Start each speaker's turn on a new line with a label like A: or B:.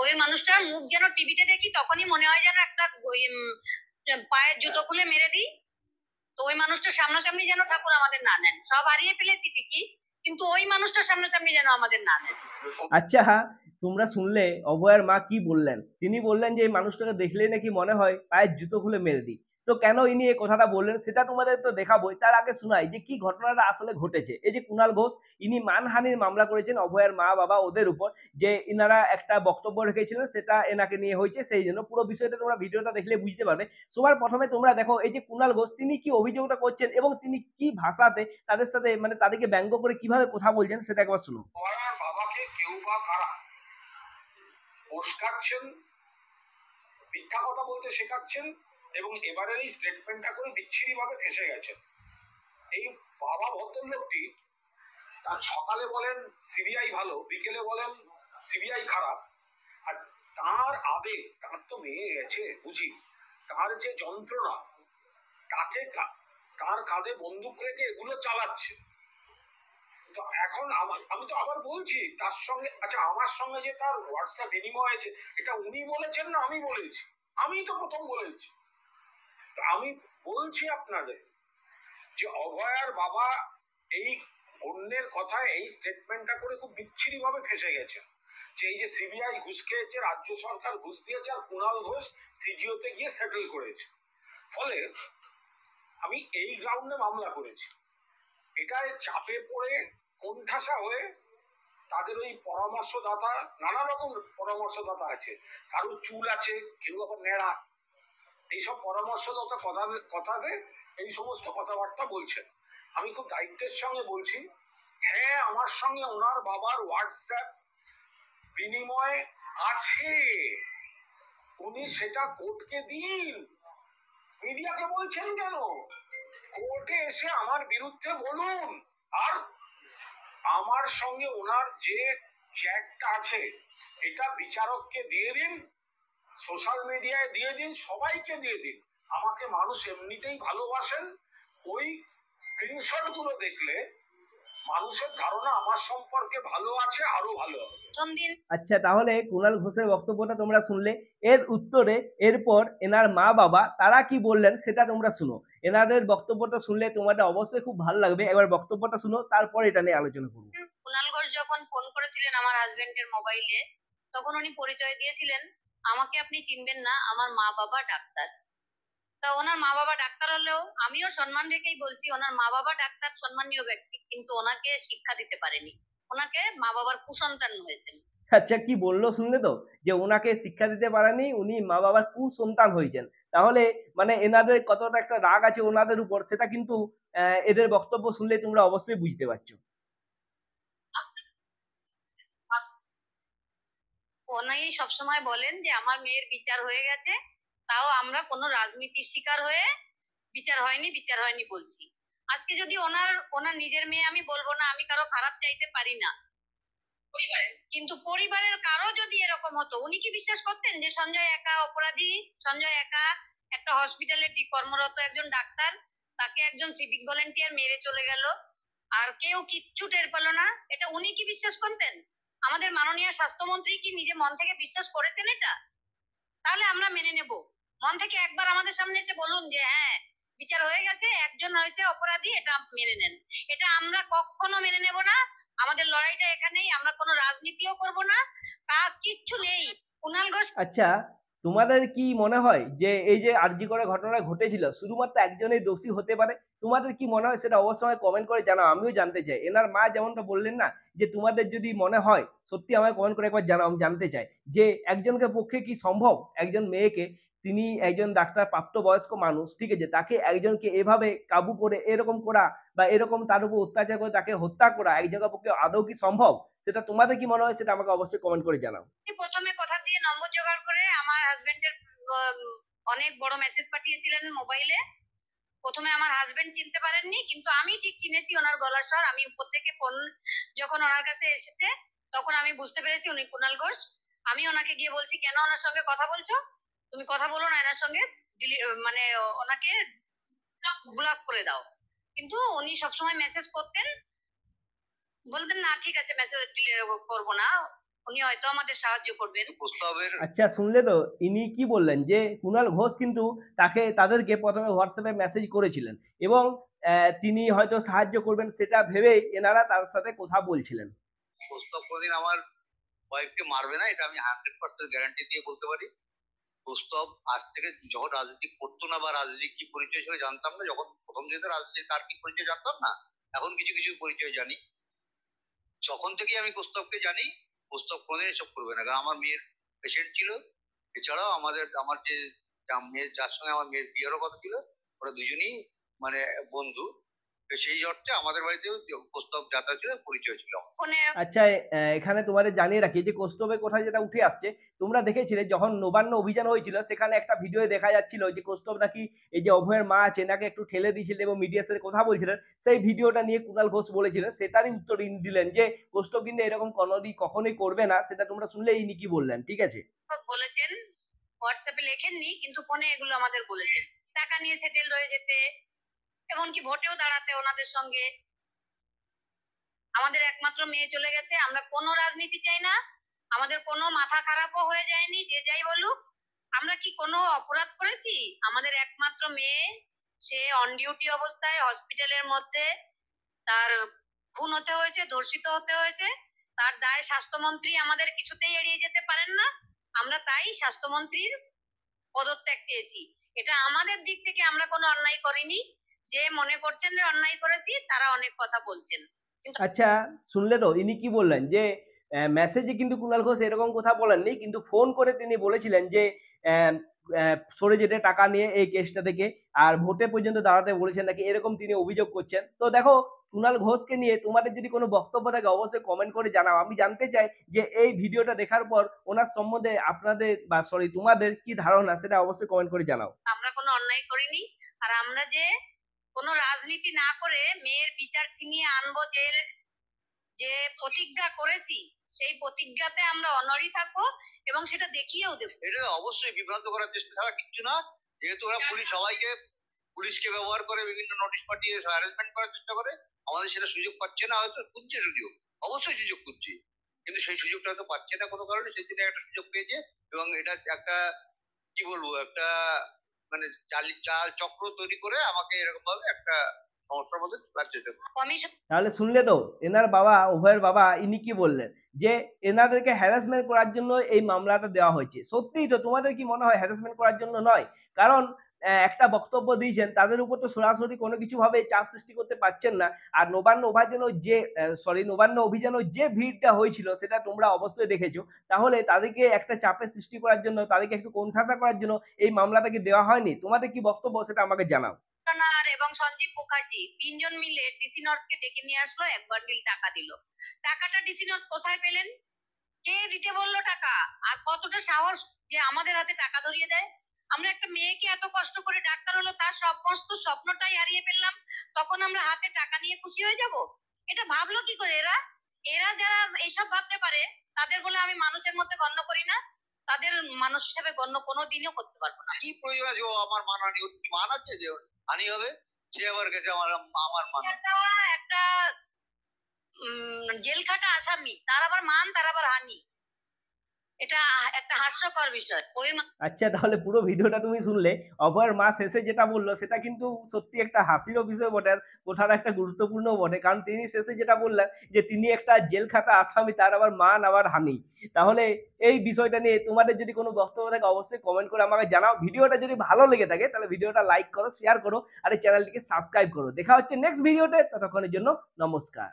A: ওই মানুষটার মুখ যেন টিভিতে দেখি তখনই মনে হয় যেন একটা পায়ের জুতো খুলে মেরে দিই। তো ওই মানুষটা সামনাসামনি যেন ঠাকুর আমাদের না নেন। সব হারিয়ে ফেলেছি ঠিকই, কিন্তু ওই মানুষটা সামনাসামনি যেন আমাদের না নেন।
B: আচ্ছা, তোমরা শুনলে অভয়ার মা কি বললেন? তিনি বললেন যে এই মানুষটাকে দেখলেই নাকি মনে হয় পায়ের জুতো খুলে মেরে দিই। তো কেন ইনি এই কথাটা বললেন সেটা তোমাদের তো দেখাবোই, তার আগে শোনাই যে কি ঘটনাটা আসলে ঘটেছে। এই যে কুণাল ঘোষ, ইনি মানহানির মামলা করেছেন অভয়ার মা বাবা ওদের উপর, যে ইনারা একটা বক্তব্য রেখেছিলেন সেটা এনাকে নিয়ে হয়েছে, সেই জন্য পুরো বিষয়টা তোমরা ভিডিওটা দেখলে বুঝতে পারবে। সবার প্রথমে তোমরা দেখো এই যে কুণাল ঘোষ তিনি কি অভিযোগটা করছেন এবং তিনি কি ভাষাতে তাদের সাথে মানে তাদেরকে ব্যঙ্গ করে কিভাবে কথা বলছেন সেটা একবার শুনো।
C: বাবাকে কেউ বা কারা উস্কাচ্ছেন, মিথ্যা কথা বলতে শেখাচ্ছেন এবং এবারের এই স্টেটমেন্টটা করে বিচ্ছিরি ভাবে ফেসে গেছেন। এই বাবা ভদ্রলোকটি তার সকালে বলেন সিবিআই ভালো, বিকেলে বলেন সিবিআই খারাপ, আর তার আবেগ, তার তো মেয়ে গেছে বুঝি, তার যে যন্ত্রণা, তাকে তার কাঁধে বন্দুক রেখে এগুলো চালাচ্ছে। তো এখন আমি তো আবার বলছি তার সঙ্গে, আচ্ছা আমার সঙ্গে যে তার হোয়াটসঅ্যাপ বিনিময় হয়েছে এটা উনি বলেছেন না আমি বলেছি? আমি তো প্রথম বলেছি। তো আমি বলছি আপনাদের যে অভয়ার বাবা এই অন্যের কথায় এই স্টেটমেন্টটা করে খুব বিচ্ছিরি ভাবে ফেসে গেছেন, যে এই যে সিবিআই ঘুষ খেয়েছে, রাজ্য সরকার ঘুষ দিয়েছে, আর কুণাল ঘোষ সিজিওতে গিয়ে সেটেল করেছে। ফলে আমি এই গ্রাউন্ডে মামলা করেছি। এটায় চাপে পড়ে কোণঠাসা হয়ে তাদের ওই পরামর্শদাতা, নানা রকম পরামর্শদাতা আছে, কারো চুল আছে, কেউ আবার নেড়া, এইসব পরামর্শদাতা কথাতে এই সমস্ত কথাবার্তা বলছেন। আমি খুব দায়িত্বের সঙ্গে বলছি, হ্যাঁ আমার সঙ্গে ওনার বাবার হোয়াটসঅ্যাপ বিনিময় আছে, উনি সেটা কোর্টকে দিন। মিডিয়াকে বলছেন কেন? কোর্টে এসে আমার বিরুদ্ধে বলুন। আর আমার সঙ্গে ওনার যে চ্যাটটা আছে এটা বিচারককে দিয়ে দিন, সোশ্যাল মিডিয়ায় দিয়ে দিন, সবাইকে দিয়ে দিন। আমাকে মানুষ এমনিতেই ভালোবাসেন, ওই স্ক্রিনশট গুলো দেখলে মানুষের ধারণা আমার সম্পর্কে ভালো আছে, আরো ভালো হবে।
B: আচ্ছা, তাহলে কুণাল ঘোষের বক্তব্যটা তোমরা শুনলে, এর উত্তরে এরপর এনার মা বাবা তারা কি বললেন সেটা তোমরা শুনো। এনাদের বক্তব্যটা শুনলে তোমাদের অবশ্যই খুব ভালো লাগবে। এবার বক্তব্যটা শুনো, তারপর এটা নিয়ে আলোচনা করবো।
A: কুণাল ঘোষ যখন ফোন করেছিলেন আমার হাজবেন্ডের মোবাইলে, তখন উনি পরিচয় দিয়েছিলেন, আমাকে আপনি চিনবেন না, আমার মা বাবা ডাক্তার। তা ওনার মা বাবা ডাক্তার হলেও আমিও সম্মান রেখেই বলছি, ওনার মা বাবা ডাক্তার, সম্মানীয় ব্যক্তি, কিন্তু ওনাকে শিক্ষা দিতে পারেনি, ওনাকে মা বাবার কুসন্তান হয়েছেন।
B: আচ্ছা, কি বললো শুনলে তো, যে ওনাকে শিক্ষা দিতে পারেনি, উনি মা বাবার কুসন্তান হয়েছেন। তাহলে মানে এনাদের কতটা একটা রাগ আছে ওনাদের উপর সেটা কিন্তু এদের বক্তব্য শুনলে তোমরা অবশ্যই বুঝতে পারছো।
A: ওনাই সবসময় বলেন যে আমার মেয়ের বিচার হয়ে গেছে, তাও আমরা কোনো রাজনীতির শিকার হয়ে বিচার হয়নি বলছি। আজকে যদি ওনার ওনার নিজের মেয়ে, আমি বলবো না, আমি কারো খারাপ চাইতে পারি না, কিন্তু পরিবারের কারো যদি এরকম হতো, উনি কি বিশ্বাস করতেন যে সঞ্জয় একা অপরাধী? সঞ্জয় একা একটা হসপিটালে কর্মরত একজন ডাক্তার, তাকে একজন সিভিক ভলেন্টিয়ার মেরে চলে গেল, আর কেউ কিচ্ছু টের পেলো না, এটা উনি কি বিশ্বাস করতেন? আমাদের মাননীয় স্বাস্থ্যমন্ত্রী কি নিজে মন থেকে বিশ্বাস করেছেন এটা? তাহলে আমরা মেনে নেব। মন থেকে একবার আমাদের সামনে এসে বলুন যে হ্যাঁ বিচার হয়ে গেছে, একজন হয়েছে অপরাধী, এটা মেনে নেন। এটা আমরা কখনো মেনে নেব না। আমাদের লড়াইটা এখানেই, আমরা কোনো রাজনীতিও করব না, কিচ্ছু নেই। কুণাল ঘোষ।
B: আচ্ছা, তোমাদের কি মনে হয় যে এই যে আরজি করে ঘটনা ঘটেছিল শুধুমাত্র একজনই দোষী হতে পারে? তোমাদের কি মনে হয় সেটা অবশ্যই কমেন্ট করে জানাও, আমিও জানতে চাই। এনার মা যেমনটা বললেন না, যে তোমাদের যদি মনে হয় সত্যি আমায় কমেন্ট করে একবার জানাও, আমি জানতে চাই যে একজনকে পক্ষে কি সম্ভব, একজন মেয়েকে, তিনি একজন ডাক্তার প্রাপ্তবয়স্ক মানুষ, ঠিক আছে, তাকে একজনকে এভাবে কাবু করে এরকম করা বা এরকম তার উপর অত্যাচার করে তাকে হত্যা করা একজনের পক্ষে আদৌ কি সম্ভব? সেটা তোমাদের কি মনে হয় সেটা আমাকে অবশ্যই কমেন্ট করে জানাও।
A: প্রথমে কথা দিয়ে নম্বর জোগাড় করে আমার হাজবেন্ডের অনেক বড় মেসেজ পাঠিয়েছিলেন মোবাইলে। প্রথমে আমার হাজবেন্ড চিনতে পারেননি, কিন্তু আমি ঠিক চিনেছি ওনার গলার স্বর। আমি উপর থেকে ফোন যখন ওনার কাছে এসেছে তখন আমি বুঝতে পেরেছি উনি কুণাল ঘোষ। আমি ওনাকে গিয়ে বলছি, কেন ওনার সঙ্গে কথা বলছো? তুমি কথা বলো না এনার সঙ্গে, মানে ওনাকে ব্লক করে দাও। কিন্তু উনি সবসময় মেসেজ করতেন, বলতেন না ঠিক আছে মেসেজ করবো না, উনি হয়তো আমাদের সাহায্য করবেন।
D: প্রস্তাবের
B: আচ্ছা, শুনলে তো ইনি কি বললেন যে কুণাল ঘোষ কিন্তু তাদেরকে প্রথমে হোয়াটসঅ্যাপে মেসেজ করেছিলেন এবং তিনি হয়তো সাহায্য করবেন সেটা ভেবেই এনারা তার সাথে কথা বলছিলেন।
D: প্রস্তাব কোনদিন আমার ওয়াইফকে মারবে না, এটা আমি 100% গ্যারান্টি দিয়ে বলতে পারি। প্রস্তাব আজ থেকে যখন রাজনীতি করতো না বা রাজনীতি কি পরিচয় ছিল জানতাম না, যখন প্রথম যেতে রাজনীতি তার কি পরিচয় জানতাম না, এখন কিছু কিছু পরিচয় জানি। যখন থেকেই আমি প্রস্তাবকে জানি, প্রস্তাব কোনদিন এসব করবে না, কারণ আমার মেয়ের পেশেন্ট ছিল। এছাড়াও আমার যে মেয়ের যার সঙ্গে আমার মেয়ের বিয়েরও কথা ছিল, ওরা দুজনই মানে বন্ধু। তো সেই অর্থে আমাদের বাড়িতেও প্রস্তাব যাতায়াত ছিল, পরিচয় ছিল আমার।
A: ফোনে
B: আচ্ছা, এখানে তোমাদের জানিয়ে রাখি যে কৌস্তবের কথা যেটা উঠে আসছে, তোমরা দেখেছিলে যখন নবান্ন অভিযান হয়েছিল সেখানে একটা ভিডিও দেখা যাচ্ছিল যে কৌস্তব নাকি এই যে অভয়ের মা আছে নাকি একটু ঠেলে দিয়েছিলেন এবং মিডিয়ার সাথে কথা বলছিলেন। সেই ভিডিওটা নিয়ে কুণাল ঘোষ বলেছিলেন, সেটারই উত্তর ইনি দিলেন যে কৌস্তব কিন্তু এরকম কখনোই করবে না। সেটা তোমরা শুনলে ইনি কি বললেন, ঠিক আছে?
A: বলেছেন, হোয়াটসঅ্যাপে লেখেননি কিন্তু ফোনে এগুলো আমাদের বলেছেন। টাকা নিয়ে সেটেল হয়ে যেতে, এমনকি ভোটেও দাঁড়াতে ওনাদের সঙ্গে। আমাদের একমাত্র মেয়ে চলে গেছে, আমরা কোনো রাজনীতি চাই না, আমাদের কোনো মাথা খারাপও হয়ে যায়নি, যে যাই বলুক। আমরা কি কোনো অপরাধ করেছি? আমাদের একমাত্র মেয়ে, সে অন ডিউটি অবস্থায় হসপিটালের মধ্যে তার খুন হতে হয়েছে, ধর্ষিত হতে হয়েছে। তার দায় স্বাস্থ্যমন্ত্রী আমাদের কিছুতেই এড়িয়ে যেতে পারেন না। আমরা তাই স্বাস্থ্যমন্ত্রীর পদত্যাগ চেয়েছি। এটা আমাদের দিক থেকে আমরা কোনো অন্যায় করিনি। যে মনে করছেন যে অন্যায় করেছি তারা অনেক কথা বলছেন।
B: আচ্ছা, শুনলে তো ইনি কি বললেন যে মেসেজে কিন্তু কুণাল ঘোষ এরকম কথা বলেননি, কিন্তু ফোন করে তিনি বলেছিলেন যে সরে যেতে টাকা নিয়ে এই কেসটা থেকে, আর ভোটে পর্যন্ত দাঁড়াতে বলেছেন নাকি, এরকম তিনি অভিযোগ করছেন। তো দেখো, কুণাল ঘোষকে নিয়ে তোমাদের যদি কোনো বক্তব্য থাকে অবশ্যই কমেন্ট করে জানাও। আমি জানতে চাই যে এই ভিডিওটা দেখার পর ওনার সম্বন্ধে আপনাদের বা তোমাদের কি ধারণা, সেটা অবশ্যই কমেন্ট করে জানাও।
A: আমরা কোনো অন্যায় করিনি, আর আমরা যে কোনো রাজনীতি না করে মেয়ের বিচার ছিনিয়ে আনবো যে প্রতিজ্ঞা করেছি, সেই প্রতিজ্ঞাতে আমরা অনড়ই থাকবো এবং সেটা দেখিয়েও দেবো।
D: এটা অবশ্যই বিভ্রান্ত করার চেষ্টা ছাড়া কিচ্ছু না। যেহেতু ওরা পুলিশকে ব্যবহার করে বিভিন্ন নোটিশ পাঠিয়ে হ্যারাসমেন্ট করার চেষ্টা করে, আমাদের সেটা সুযোগ পাচ্ছে না, হয়তো খুঁজছে সুযোগ, অবশ্যই সুযোগ খুঁজছে, কিন্তু সেই সুযোগটা হয়তো পাচ্ছে না কোনো কারণে। সেই জন্য একটা সুযোগ পেয়েছে এবং এটা একটা কি বলবো, একটা মানে চাল চক্র তৈরি করে আমাকে এরকম ভাবে একটা সমস্যার মধ্যে রাজ্যে
A: কমিশন
B: তাহলে শুনলে তো এনার বাবা, উভয়ের বাবা, ইনি কি বললেন যে এনাদেরকে হ্যারাসমেন্ট করার জন্য এই মামলাটা দেওয়া হয়েছে। সত্যিই তো, তোমাদের কি মনে হয় হ্যারাসমেন্ট করার জন্য নয়? কারণ একটা বক্তব্য দিয়েছেন, তাদের উপর তো সরাসরি কোনো কিছু ভাবে চাপ সৃষ্টি করতে পারছেন না। আর নবান্ন অভিযানে যে ভিড়টা হয়েছিল সেটা তোমরা অবশ্যই দেখেছো। তাহলে তাদেরকে একটা চাপের সৃষ্টি করার জন্য, তাদেরকে একটু কোণঠাসা করার জন্য এই মামলাটাকে দেওয়া হয়নি। তোমাদের কি বক্তব্য সেটা আমাকে জানাও।
A: এবং সঞ্জীব মুখার্জি তিনজন মিলে ডিসি নর্থকে ডেকে নিয়ে আসলো, এক বান্ডিল টাকা দিল। টাকাটা ডিসি নর্থ কোথায় পেলেন? কে দিতে বললো টাকা? আর কতটা সাহস যে আমাদের হাতে টাকা ধরিয়ে দেয়? আমরা একটা মেয়েকে এত কষ্ট করে ডাক্তার হলো, তার সমস্ত স্বপ্নটাই হারিয়ে ফেললাম, তখন আমরা হাতে টাকা নিয়ে খুশি হয়ে যাব? এটা ভাবলো কি করে এরা? এরা যারা এইসব ভাবতে পারে তাদের বলে আমি মানুষের মধ্যে গণ্য করি না, তাদের মানুষ হিসেবে গণ্য কোনোদিনও করতে পারবো না।
D: কি প্রয়োজন আছে ও আমার মান হানি? ওর কি মান আছে যে হানি হবে? সে আবার গেছে আমার মান।
A: একটা জেল খাটা আসামি, তার আবার মান, তার আবার হানি, এটা একটা হাস্যকর বিষয়।
B: আচ্ছা, তাহলে পুরো ভিডিওটা তুমি শুনলে। অভয়ের মা শেষে যেটা বললো সেটা কিন্তু সত্যি একটা হাসিরও বিষয় বটে, ওঠার একটা গুরুত্বপূর্ণ বটে। কারণ তিনি শেষে যেটা বললেন যে তিনি একটা জেল খাটা আসামি, তার আবার মান আবার হানি। তাহলে এই বিষয়টা নিয়ে তোমাদের যদি কোনো বক্তব্য থাকে অবশ্যই কমেন্ট করে আমাকে জানাও। ভিডিওটা যদি ভালো লেগে থাকে তাহলে ভিডিওটা লাইক করো, শেয়ার করো আর এই চ্যানেলটিকে সাবস্ক্রাইব করো। দেখা হচ্ছে নেক্সট ভিডিওতে, ততক্ষণের জন্য নমস্কার।